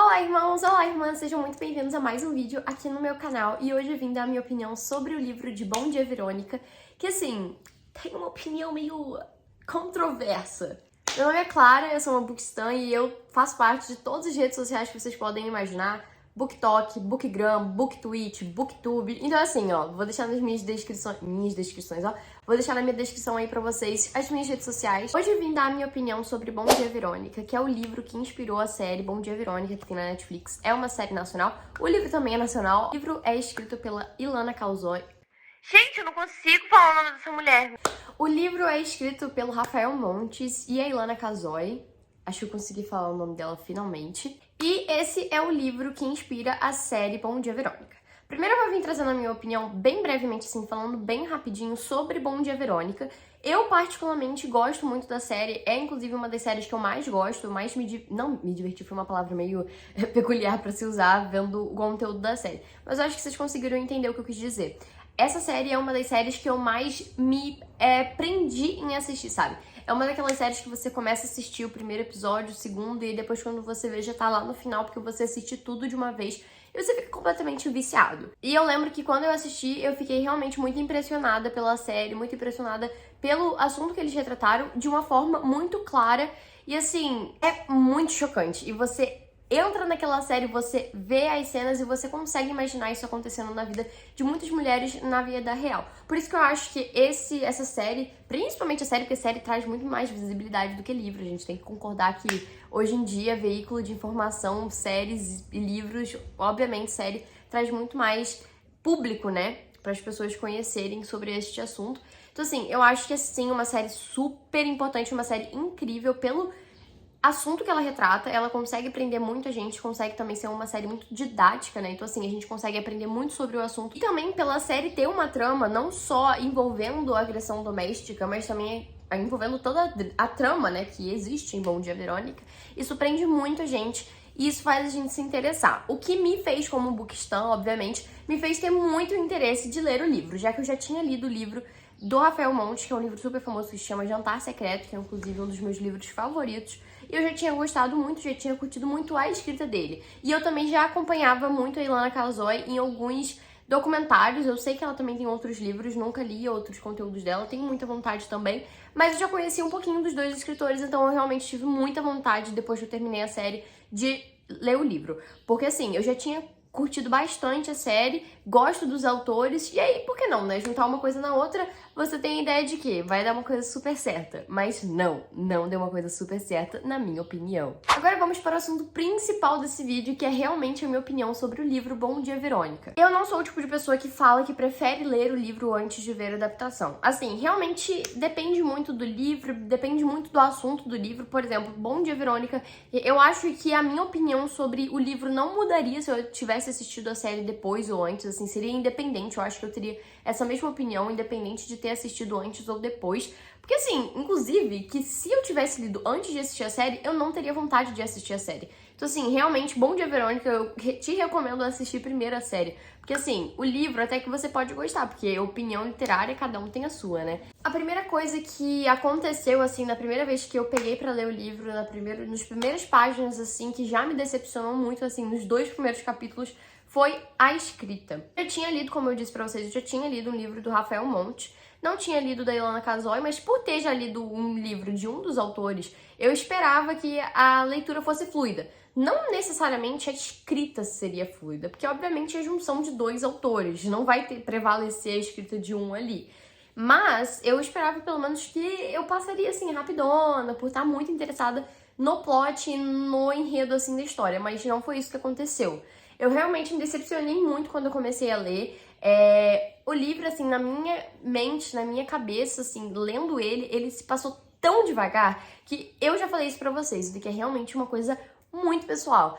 Olá irmãos, olá irmãs, sejam muito bem-vindos a mais um vídeo aqui no meu canal e hoje eu vim dar a minha opinião sobre o livro de Bom Dia Verônica, que assim, tem uma opinião meio controversa. Meu nome é Clara, eu sou uma bookstan e eu faço parte de todas as redes sociais que vocês podem imaginar. BookTok, Bookgram, BookTwitch, BookTube. Então assim, ó, vou deixar nas minhas descrições, ó. Vou deixar na minha descrição aí pra vocês as minhas redes sociais. Hoje eu vim dar a minha opinião sobre Bom Dia Verônica, que é o livro que inspirou a série Bom Dia Verônica, que tem na Netflix. É uma série nacional. O livro também é nacional. O livro é escrito pela Ilana Kazoy. Gente, eu não consigo falar o nome dessa mulher. O livro é escrito pelo Rafael Montes e a Ilana Kazoy. Acho que eu consegui falar o nome dela finalmente. E esse é o livro que inspira a série Bom Dia Verônica. Primeiro eu vou vir trazendo a minha opinião bem brevemente, assim, falando bem rapidinho sobre Bom Dia Verônica. Eu particularmente gosto muito da série, é inclusive uma das séries que eu mais gosto, não me diverti foi uma palavra meio peculiar pra se usar vendo o conteúdo da série. Mas eu acho que vocês conseguiram entender o que eu quis dizer. Essa série é uma das séries que eu mais me prendi em assistir, sabe? É uma daquelas séries que você começa a assistir o primeiro episódio, o segundo, e depois quando você vê já tá lá no final, porque você assiste tudo de uma vez e você fica completamente viciado. E eu lembro que quando eu assisti, eu fiquei realmente muito impressionada pela série, muito impressionada pelo assunto que eles retrataram de uma forma muito clara. E assim, é muito chocante. E você entra naquela série, você vê as cenas e você consegue imaginar isso acontecendo na vida de muitas mulheres na vida real. Por isso que eu acho que essa série, principalmente a série, porque a série traz muito mais visibilidade do que livro. A gente tem que concordar que hoje em dia, veículo de informação, séries e livros, obviamente série traz muito mais público, né? Para as pessoas conhecerem sobre este assunto. Então assim, eu acho que é sim uma série super importante, uma série incrível pelo assunto que ela retrata, ela consegue prender muita gente, consegue também ser uma série muito didática, né? Então, assim, a gente consegue aprender muito sobre o assunto. E também pela série ter uma trama não só envolvendo a agressão doméstica, mas também envolvendo toda a trama, né, que existe em Bom Dia Verônica. Isso prende muita gente e isso faz a gente se interessar. O que me fez, como bookstan, obviamente, me fez ter muito interesse de ler o livro, já que eu já tinha lido o livro do Rafael Montes, que é um livro super famoso que se chama Jantar Secreto, que é inclusive um dos meus livros favoritos. E eu já tinha gostado muito, já tinha curtido muito a escrita dele. E eu também já acompanhava muito a Ilana Kazoy em alguns documentários. Eu sei que ela também tem outros livros, nunca li outros conteúdos dela, tenho muita vontade também. Mas eu já conheci um pouquinho dos dois escritores, então eu realmente tive muita vontade, depois que eu terminei a série, de ler o livro. Porque assim, eu já tinha curtido bastante a série, gosto dos autores, e aí, por que não, né? Juntar uma coisa na outra, você tem a ideia de que vai dar uma coisa super certa. Mas não deu uma coisa super certa, na minha opinião. Agora vamos para o assunto principal desse vídeo, que é realmente a minha opinião sobre o livro Bom Dia Verônica. Eu não sou o tipo de pessoa que fala que prefere ler o livro antes de ver a adaptação. Assim, realmente depende muito do livro, depende muito do assunto do livro. Por exemplo, Bom Dia Verônica, eu acho que a minha opinião sobre o livro não mudaria se eu tivesse assistido a série depois ou antes, assim, seria independente. Eu acho que eu teria essa mesma opinião, independente de ter assistido antes ou depois. Porque assim, inclusive, que se eu tivesse lido antes de assistir a série, eu não teria vontade de assistir a série. Então assim, realmente, Bom Dia Verônica, eu te recomendo assistir primeiro a série. Porque assim, o livro até que você pode gostar, porque opinião literária, cada um tem a sua, né? A primeira coisa que aconteceu, assim, na primeira vez que eu peguei pra ler o livro, nos primeiras páginas, assim, que já me decepcionou muito, assim, nos 2 primeiros capítulos, foi a escrita. Eu tinha lido, como eu disse pra vocês, eu já tinha lido um livro do Rafael Montes, não tinha lido da Ilana Kazoy, mas por ter já lido um livro de um dos autores, eu esperava que a leitura fosse fluida. Não necessariamente a escrita seria fluida, porque obviamente é a junção de 2 autores, não vai prevalecer a escrita de um ali. Mas eu esperava pelo menos que eu passaria assim rapidona, por estar muito interessada no plot e no enredo assim da história, mas não foi isso que aconteceu. Eu realmente me decepcionei muito quando eu comecei a ler. O livro, assim, na minha mente, na minha cabeça, assim, lendo ele se passou tão devagar que eu já falei isso pra vocês, de que é realmente uma coisa muito pessoal.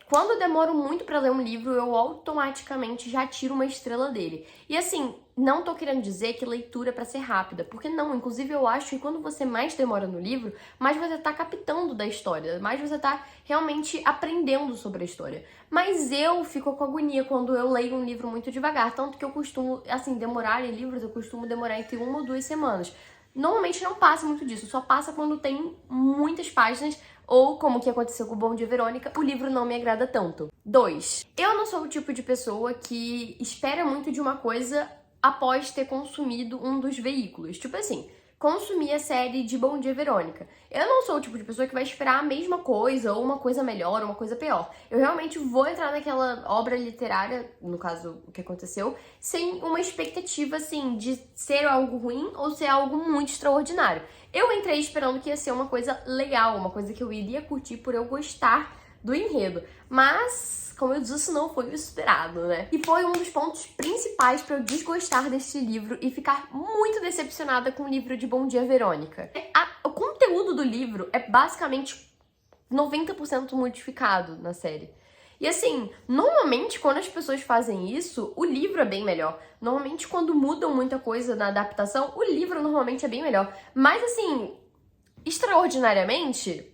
Quando eu demoro muito pra ler um livro, eu automaticamente já tiro uma estrela dele. E assim, não tô querendo dizer que leitura é pra ser rápida, porque não, inclusive eu acho que quando você mais demora no livro, mais você tá captando da história, mais você tá realmente aprendendo sobre a história. Mas eu fico com agonia quando eu leio um livro muito devagar, tanto que eu costumo, assim, demorar em livros, eu costumo demorar entre 1 ou 2 semanas. Normalmente não passa muito disso, só passa quando tem muitas páginas ou, como que aconteceu com o Bom Dia Verônica, o livro não me agrada tanto. 2. Eu não sou o tipo de pessoa que espera muito de uma coisa após ter consumido um dos veículos. Tipo assim, consumir a série de Bom Dia Verônica. Eu não sou o tipo de pessoa que vai esperar a mesma coisa, ou uma coisa melhor, ou uma coisa pior. Eu realmente vou entrar naquela obra literária, no caso, o que aconteceu, sem uma expectativa, assim, de ser algo ruim ou ser algo muito extraordinário. Eu entrei esperando que ia ser uma coisa legal, uma coisa que eu iria curtir por eu gostar do enredo. Mas, como eu disse, não foi o esperado, né? E foi um dos pontos principais pra eu desgostar deste livro e ficar muito decepcionada com o livro de Bom Dia Verônica. O conteúdo do livro é basicamente 90% modificado na série. E assim, normalmente quando as pessoas fazem isso, o livro é bem melhor. Normalmente quando mudam muita coisa na adaptação, o livro normalmente é bem melhor. Mas assim, extraordinariamente,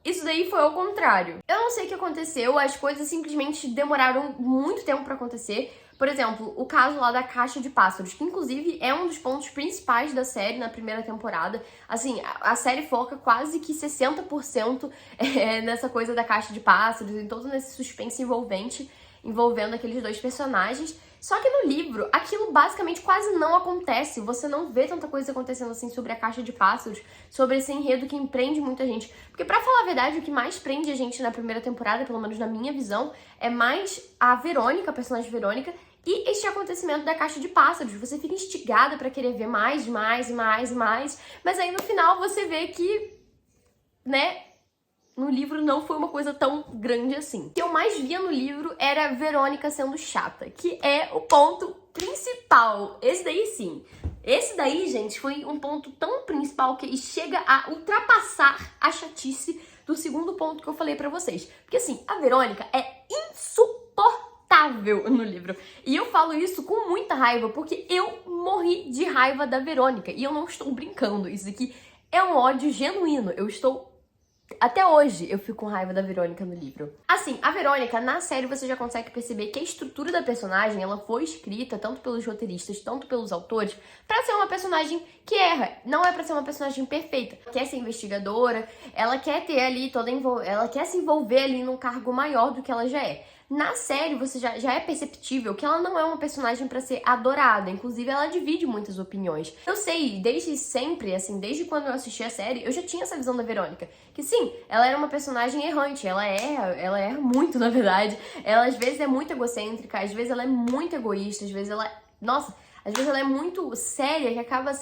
isso daí foi ao contrário. Eu não sei o que aconteceu, as coisas simplesmente demoraram muito tempo pra acontecer. Por exemplo, o caso lá da caixa de pássaros, que inclusive é um dos pontos principais da série na primeira temporada. Assim, a série foca quase que 60% nessa coisa da caixa de pássaros, em todo nesse suspense envolvente, envolvendo aqueles dois personagens. Só que no livro, aquilo basicamente quase não acontece. Você não vê tanta coisa acontecendo assim sobre a caixa de pássaros, sobre esse enredo que empreende muita gente. Porque pra falar a verdade, o que mais prende a gente na primeira temporada, pelo menos na minha visão, é mais a Verônica, a personagem Verônica, e este acontecimento da caixa de pássaros. Você fica instigada pra querer ver mais, mais, mais, mais. Mas aí no final você vê que, né, no livro não foi uma coisa tão grande assim. O que eu mais via no livro era Verônica sendo chata, que é o ponto principal. Esse daí sim. Esse daí, gente, foi um ponto tão principal que chega a ultrapassar a chatice do segundo ponto que eu falei pra vocês. Porque assim, a Verônica é insuportável no livro. E eu falo isso com muita raiva, porque eu morri de raiva da Verônica. E eu não estou brincando. Isso aqui é um ódio genuíno. Até hoje eu fico com raiva da Verônica no livro. Assim, a Verônica, na série você já consegue perceber que a estrutura da personagem, ela foi escrita tanto pelos roteiristas, tanto pelos autores, pra ser uma personagem que erra. Não é pra ser uma personagem perfeita. Ela quer ser investigadora, ela quer ter ali ela quer se envolver ali num cargo maior do que ela já é. Na série, você já é perceptível que ela não é uma personagem pra ser adorada. Inclusive, ela divide muitas opiniões. Eu sei, desde sempre, assim, desde quando eu assisti a série, eu já tinha essa visão da Verônica. Que sim, ela era uma personagem errante. Ela erra muito, na verdade. Ela, às vezes, é muito egocêntrica. Às vezes, ela é muito egoísta. Às vezes, às vezes ela é muito séria, que acaba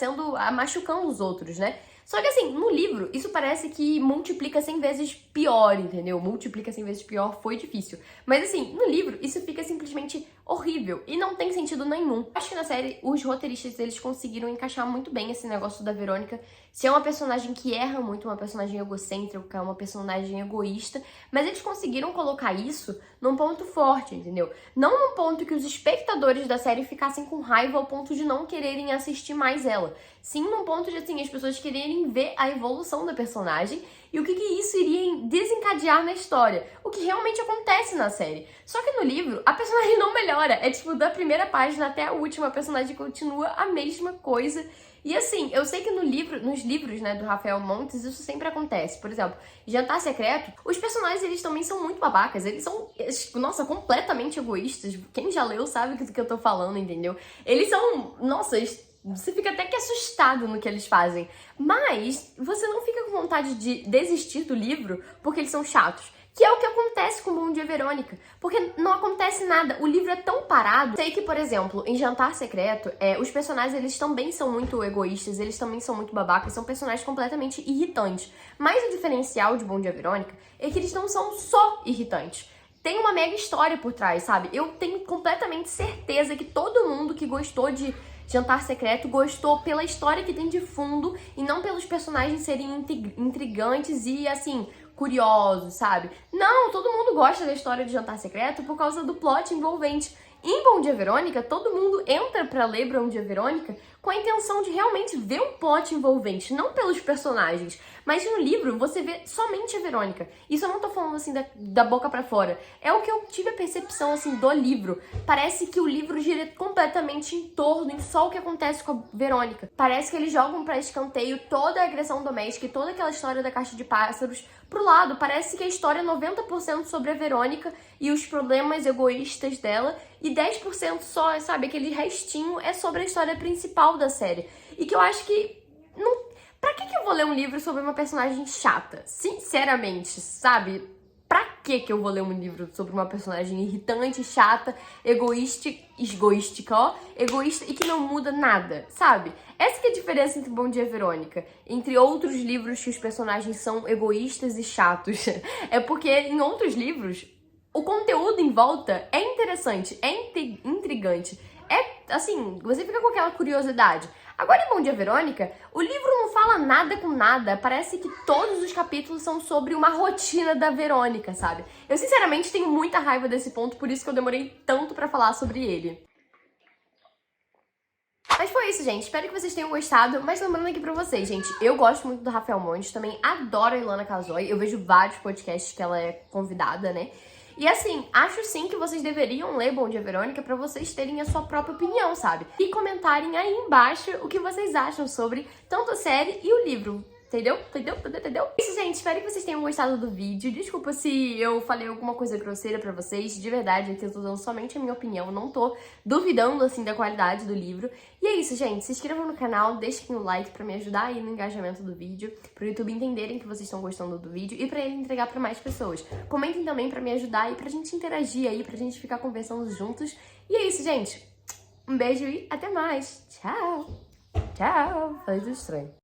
machucando os outros, né? Só que assim, no livro, isso parece que multiplica 100 vezes pior, entendeu? Multiplica 100 vezes pior foi difícil. Mas assim, no livro, isso fica simplesmente horrível e não tem sentido nenhum. Acho que na série, os roteiristas, eles conseguiram encaixar muito bem esse negócio da Verônica ser uma personagem que erra muito, uma personagem egocêntrica, uma personagem egoísta, mas eles conseguiram colocar isso num ponto forte, entendeu? Não num ponto que os espectadores da série ficassem com raiva ao ponto de não quererem assistir mais ela. Sim, num ponto de, assim, as pessoas quererem ver a evolução da personagem e o que isso iria desencadear na história. O que realmente acontece na série. Só que no livro, a personagem não melhora. É tipo, da primeira página até a última, a personagem continua a mesma coisa. E assim, eu sei que nos livros, né, do Rafael Montes, isso sempre acontece. Por exemplo, Jantar Secreto, os personagens, eles também são muito babacas. Eles são, nossa, completamente egoístas. Quem já leu sabe do que eu tô falando, entendeu? Eles são, nossa, você fica até que assustado no que eles fazem. Mas você não fica com vontade de desistir do livro porque eles são chatos. Que é o que acontece com Bom Dia Verônica. Porque não acontece nada. O livro é tão parado. Sei que, por exemplo, em Jantar Secreto, os personagens, eles também são muito egoístas. Eles também são muito babacas. São personagens completamente irritantes. Mas o diferencial de Bom Dia Verônica é que eles não são só irritantes. Tem uma mega história por trás, sabe? Eu tenho completamente certeza que todo mundo que gostou de Jantar Secreto gostou pela história que tem de fundo e não pelos personagens serem intrigantes e, assim, curiosos, sabe? Não, todo mundo gosta da história de Jantar Secreto por causa do plot envolvente. Em Bom Dia Verônica, todo mundo entra pra ler Bom Dia Verônica com a intenção de realmente ver um plot envolvente, não pelos personagens. Mas no livro, você vê somente a Verônica. Isso eu não tô falando, assim, da boca pra fora. É o que eu tive a percepção, assim, do livro. Parece que o livro gira completamente em torno, em só o que acontece com a Verônica. Parece que eles jogam pra escanteio toda a agressão doméstica e toda aquela história da caixa de pássaros pro lado. Parece que a história é 90% sobre a Verônica e os problemas egoístas dela, e 10% só, sabe, aquele restinho é sobre a história principal da série. E que eu acho que não... Pra que eu vou ler um livro sobre uma personagem chata? Sinceramente, sabe? Pra que eu vou ler um livro sobre uma personagem irritante, chata, egoísta e que não muda nada, sabe? Essa que é a diferença entre Bom Dia Verônica, entre outros livros que os personagens são egoístas e chatos. É porque em outros livros, o conteúdo em volta é interessante, é intrigante. É, assim, você fica com aquela curiosidade. Agora, em Bom Dia Verônica, o livro não fala nada com nada. Parece que todos os capítulos são sobre uma rotina da Verônica, sabe? Eu, sinceramente, tenho muita raiva desse ponto, por isso que eu demorei tanto pra falar sobre ele. Mas foi isso, gente. Espero que vocês tenham gostado. Mas lembrando aqui pra vocês, gente, eu gosto muito do Rafael Montes, também adoro a Ilana Casoy. Eu vejo vários podcasts que ela é convidada, né? E assim, acho sim que vocês deveriam ler Bom Dia Verônica pra vocês terem a sua própria opinião, sabe? E comentarem aí embaixo o que vocês acham sobre tanto a série e o livro. Entendeu? Isso, gente. Espero que vocês tenham gostado do vídeo. Desculpa se eu falei alguma coisa grosseira pra vocês. De verdade, aqui eu tô dando somente a minha opinião. Não tô duvidando, assim, da qualidade do livro. E é isso, gente. Se inscrevam no canal, deixem o like pra me ajudar aí no engajamento do vídeo, pro YouTube entenderem que vocês estão gostando do vídeo e pra ele entregar pra mais pessoas. Comentem também pra me ajudar e pra gente interagir aí, pra gente ficar conversando juntos. E é isso, gente. Um beijo e até mais. Tchau. Tchau. Falei tudo estranho.